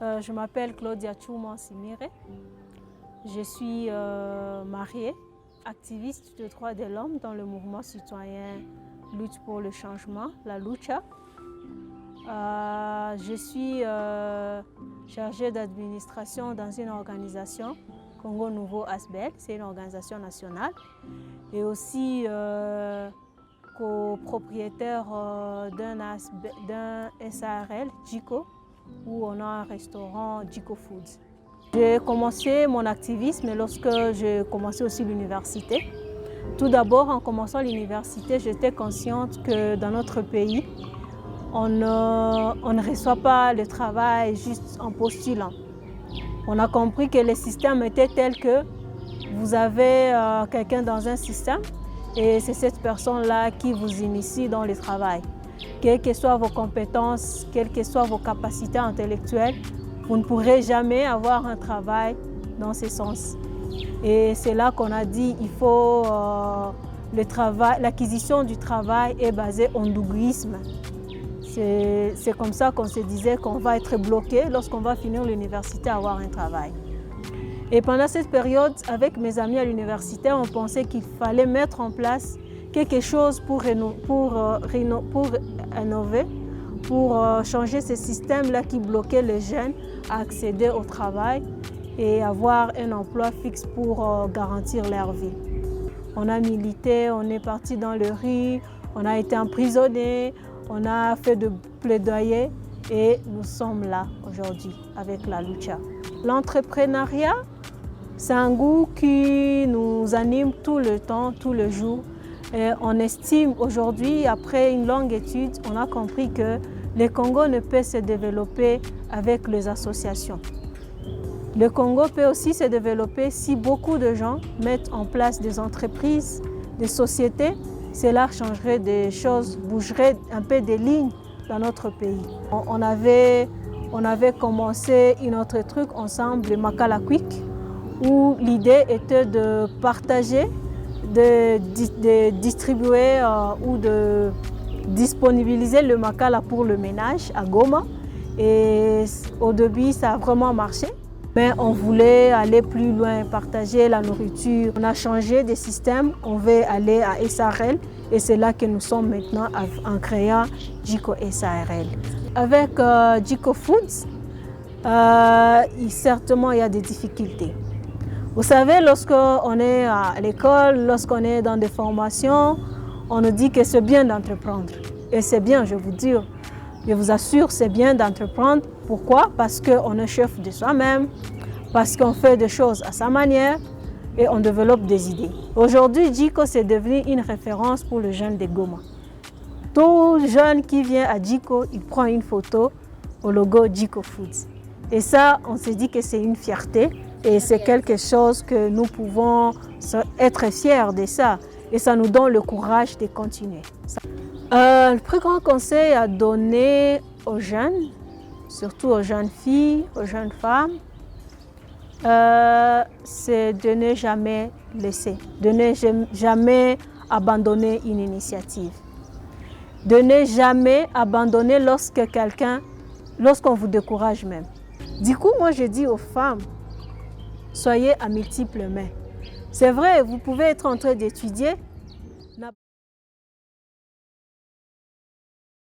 Je m'appelle Claudia Chouman Simire. Je suis mariée, activiste de droits de l'homme dans le mouvement citoyen Lutte pour le changement, la Lucha. Je suis chargée d'administration dans une organisation, Congo Nouveau Asbel, c'est une organisation nationale, et aussi copropriétaire d'un SARL, JICO, où on a un restaurant JICO Foods. J'ai commencé mon activisme lorsque j'ai commencé aussi l'université. Tout d'abord, en commençant l'université, j'étais consciente que dans notre pays, on ne reçoit pas le travail juste en postulant. On a compris que le système était tel que vous avez quelqu'un dans un système et c'est cette personne-là qui vous initie dans le travail. Quelles que soient vos compétences, quelles que soient vos capacités intellectuelles, vous ne pourrez jamais avoir un travail dans ce sens. Et c'est là qu'on a dit qu'il faut l'acquisition du travail est basée en ndouguisme. C'est comme ça qu'on se disait qu'on va être bloqué lorsqu'on va finir l'université à avoir un travail. Et pendant cette période, avec mes amis à l'université, on pensait qu'il fallait mettre en place quelque chose pour innover, pour changer ce système-là qui bloquait les jeunes à accéder au travail et avoir un emploi fixe pour garantir leur vie. On a milité, on est parti dans le rue, on a été emprisonnés, on a fait de plaidoyer et nous sommes là aujourd'hui avec la Lucha. L'entrepreneuriat, c'est un goût qui nous anime tout le temps, tout le jour. Et on estime aujourd'hui, après une longue étude, on a compris que le Congo ne peut se développer avec les associations. Le Congo peut aussi se développer si beaucoup de gens mettent en place des entreprises, des sociétés. Cela changerait des choses, bougerait un peu des lignes dans notre pays. On avait commencé un autre truc ensemble, le Makala Quick, où l'idée était de partager, de distribuer ou de disponibiliser le Makala pour le ménage à Goma. Et au début, ça a vraiment marché. Mais on voulait aller plus loin, partager la nourriture. On a changé de système, on veut aller à SARL et c'est là que nous sommes maintenant en créant JICO SARL. Avec JICO Foods, certainement il y a des difficultés. Vous savez, lorsqu'on est à l'école, lorsqu'on est dans des formations, on nous dit que c'est bien d'entreprendre. Et c'est bien, je vous assure, c'est bien d'entreprendre. Pourquoi? Parce qu'on est chef de soi-même, parce qu'on fait des choses à sa manière et on développe des idées. Aujourd'hui, JICO, c'est devenu une référence pour le jeune de Goma. Tout jeune qui vient à JICO, il prend une photo au logo JICO Foods. Et ça, on s'est dit que c'est une fierté et c'est quelque chose que nous pouvons être fiers de ça. Et ça nous donne le courage de continuer. Le plus grand conseil à donner aux jeunes, surtout aux jeunes filles, aux jeunes femmes, c'est de ne jamais laisser, de ne jamais abandonner une initiative, de ne jamais abandonner lorsqu'on vous décourage même. Du coup, moi je dis aux femmes, soyez à multiples mains. C'est vrai, vous pouvez être en train d'étudier,